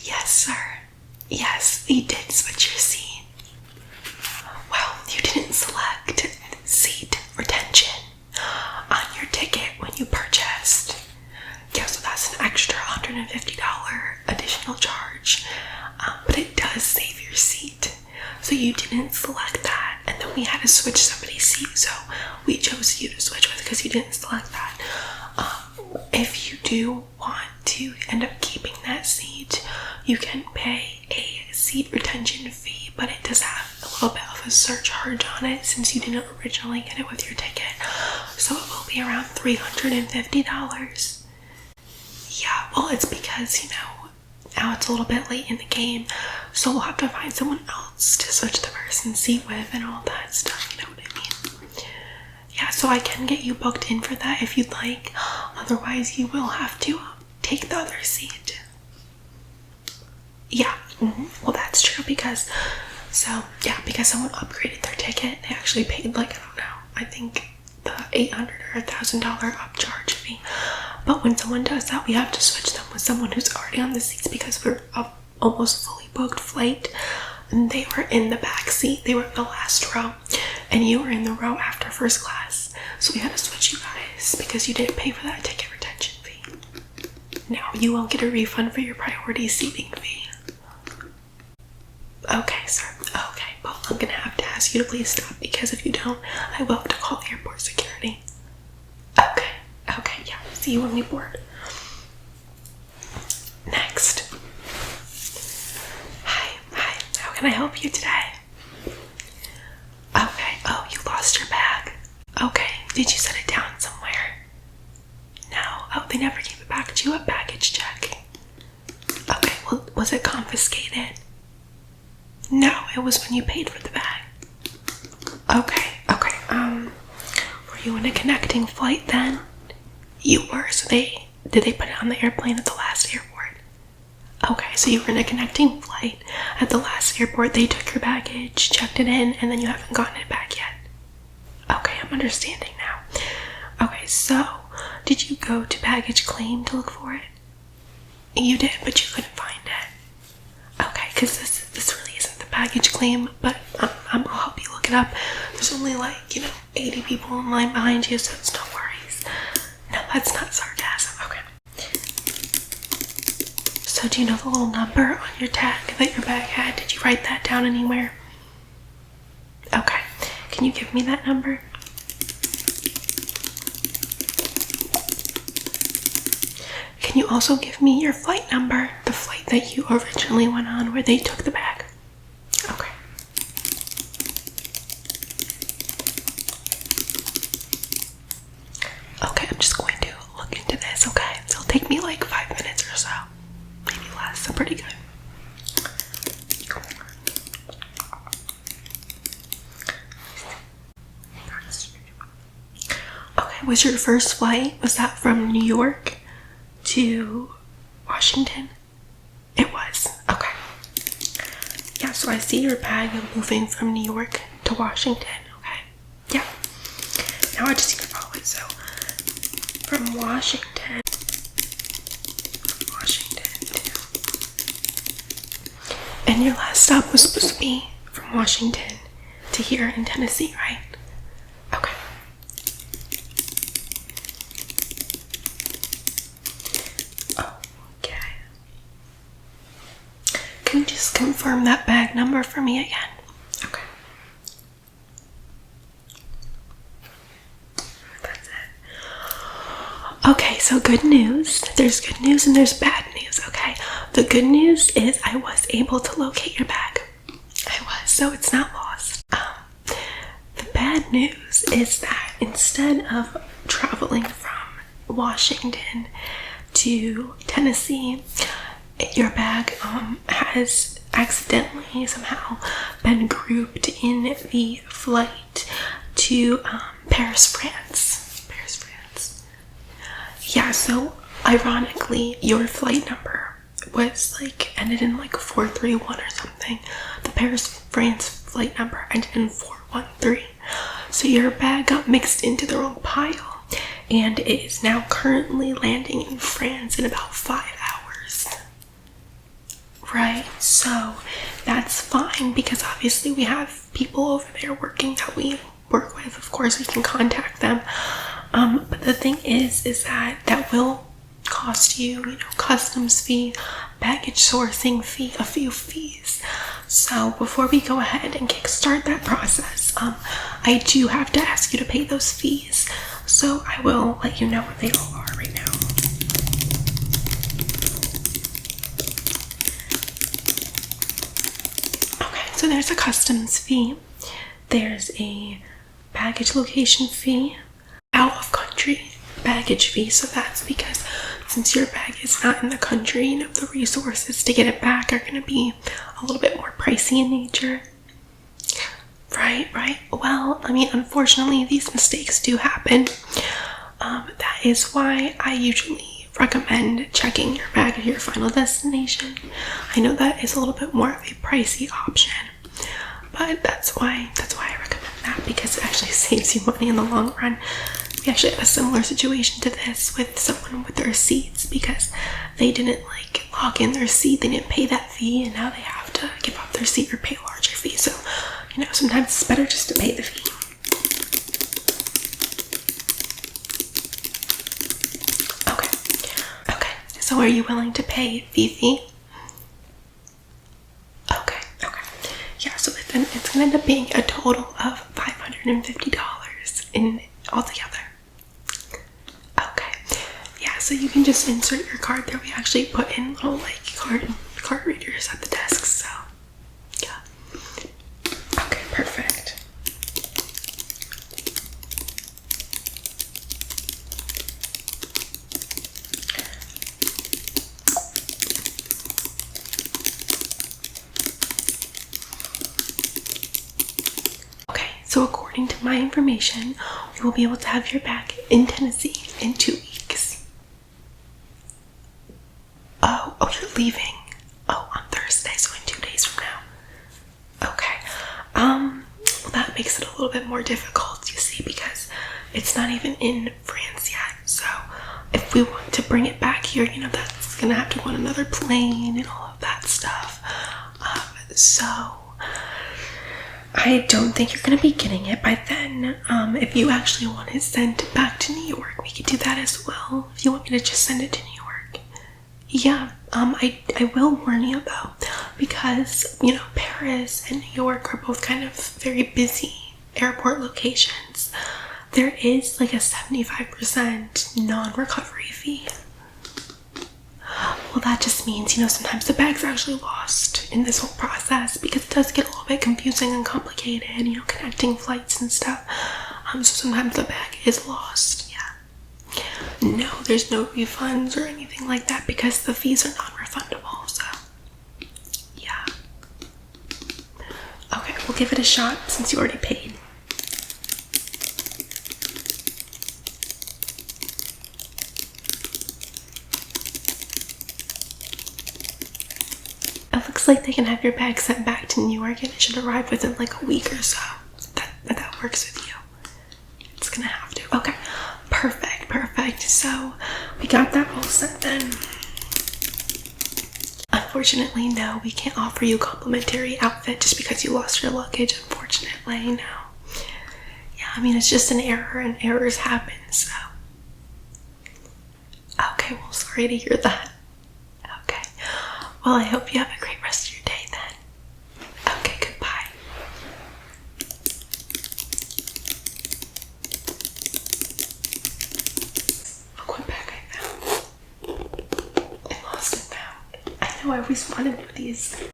Yes, sir. Yes, we did switch your seat. Well, you didn't select seat retention on your ticket when you purchased. Yeah, so that's an extra $150 additional charge, but it does save your seat. So you didn't select that, and then we had to switch somebody's seat, so we chose you to switch with because you didn't select that. If you do want to end up keeping that seat, you can pay a seat retention fee, but it does have a little bit of a surcharge on it since you didn't originally get it with your ticket. So it will be around $350. Yeah, well, it's because, now it's a little bit late in the game, so we'll have to find someone else to switch the person's seat with and all that stuff, you know what I mean? Yeah, so I can get you booked in for that if you'd like. Otherwise, you will have to take the other seat. Yeah, well, that's true because someone upgraded their ticket. They actually paid, I think the $800 or $1,000 upcharge fee. But when someone does that, we have to switch them with someone who's already on the seats because we're almost fully booked flight. And they were in the back seat. They were in the last row. And you were in the row after first class. So we had to switch you guys because you didn't pay for that ticket retention fee. Now you won't get a refund for your priority seating fee. Okay, sir. Okay, well, I'm gonna have to ask you to please stop because if you don't, I will have to call airport security. Okay, yeah. See you when we board. Next. Hi. How can I help you today? Okay. Oh, you lost your bag. Okay. Did you set it down somewhere? No. Oh, they never gave it back to you at baggage check. Okay. Well, was it confiscated? No, it was when you paid for the bag. Okay. Were you in a connecting flight then? You were, so did they put it on the airplane at the last airport? Okay, so you were in a connecting flight at the last airport. They took your baggage, checked it in, and then you haven't gotten it back yet. Okay, I'm understanding now. Okay, so did you go to baggage claim to look for it? You did, but you couldn't find it. Okay, because this really isn't the baggage claim, but I'll help you look it up. There's only 80 people in line behind you, so it's no worries. No, that's not sarcasm. Okay. So do you know the little number on your tag that your bag had? Did you write that down anywhere? Okay. Can you give me that number? Can you also give me your flight number? The flight that you originally went on where they took the bag. Okay. Okay, I'm just going to look into this, okay? It'll take me 5 minutes or so. Maybe less, so pretty good. Okay, was your first flight, was that from New York to Washington? It was. Okay. Yeah, so I see your bag moving from New York to Washington. Okay. Yeah. Now I just need to follow it. So from Washington and your last stop was supposed to be from Washington to here in Tennessee, right? Okay. Can you just confirm that bag number for me again? Okay. That's it. Okay, so good news. There's good news and there's bad news, okay? The good news is I was able to locate your bag. I was, so it's not lost. The bad news is that instead of traveling from Washington to Tennessee, your bag has accidentally somehow been grouped in the flight to Paris, France. Yeah, so ironically, your flight number was ended in 431 or something. The Paris, France flight number ended in 413. So your bag got mixed into the wrong pile, and it is now currently landing in France in about 5 hours. Right, so that's fine because obviously we have people over there working that we work with. Of course, we can contact them. But the thing is that will cost you, customs fee, baggage sourcing fee, a few fees. So before we go ahead and kickstart that process, I do have to ask you to pay those fees. So I will let you know what they all are right now. So there's a customs fee, there's a baggage location fee, out of country baggage fee. So that's because since your bag is not in the country, the resources to get it back are going to be a little bit more pricey in nature. Right. Well, I mean, unfortunately, these mistakes do happen. That is why I usually recommend checking your bag at your final destination. I know that is a little bit more of a pricey option, but that's why I recommend that, because it actually saves you money in the long run. We actually had a similar situation to this with someone with their receipts because they didn't log in their receipt, they didn't pay that fee, and now they have to give up their receipt or pay a larger fee. So, sometimes it's better just to pay the fee. Okay. So are you willing to pay the fee? Okay. Yeah, so then it's gonna end up being a total of $550 in altogether. Okay. Yeah, so you can just insert your card there. We actually put in little card readers at the desk, so yeah. Okay, perfect. So according to my information, we will be able to have your bag in Tennessee in 2 weeks. Oh, you're leaving. Oh, on Thursday, so in 2 days from now. Okay. Well, that makes it a little bit more difficult, you see, because it's not even in France yet. So if we want to bring it back here, that's gonna have to go on another plane and all of that stuff. So I don't think you're going to be getting it by then. If you actually want it sent back to New York, we could do that as well. If you want me to just send it to New York. Yeah, I will warn you though, because, Paris and New York are both kind of very busy airport locations. There is a 75% non-recovery fee. Well, that just means, sometimes the bag's actually lost in this whole process because it does get a little bit confusing and complicated, connecting flights and stuff. So sometimes the bag is lost, yeah. No, there's no refunds or anything like that because the fees are non-refundable, so yeah. Okay, we'll give it a shot since you already paid. It looks like they can have your bag sent back to New York and it should arrive within a week or so. That works with you. It's gonna have to. Okay, perfect. So we got that all set then. Unfortunately, no, we can't offer you a complimentary outfit just because you lost your luggage, unfortunately, no. Yeah, I mean, it's just an error and errors happen, so. Okay, well, sorry to hear that. Okay. Well, I hope you have a great rest of your day then. Okay, goodbye. Look what bag I found. I lost and found. I know I always wanted one of these.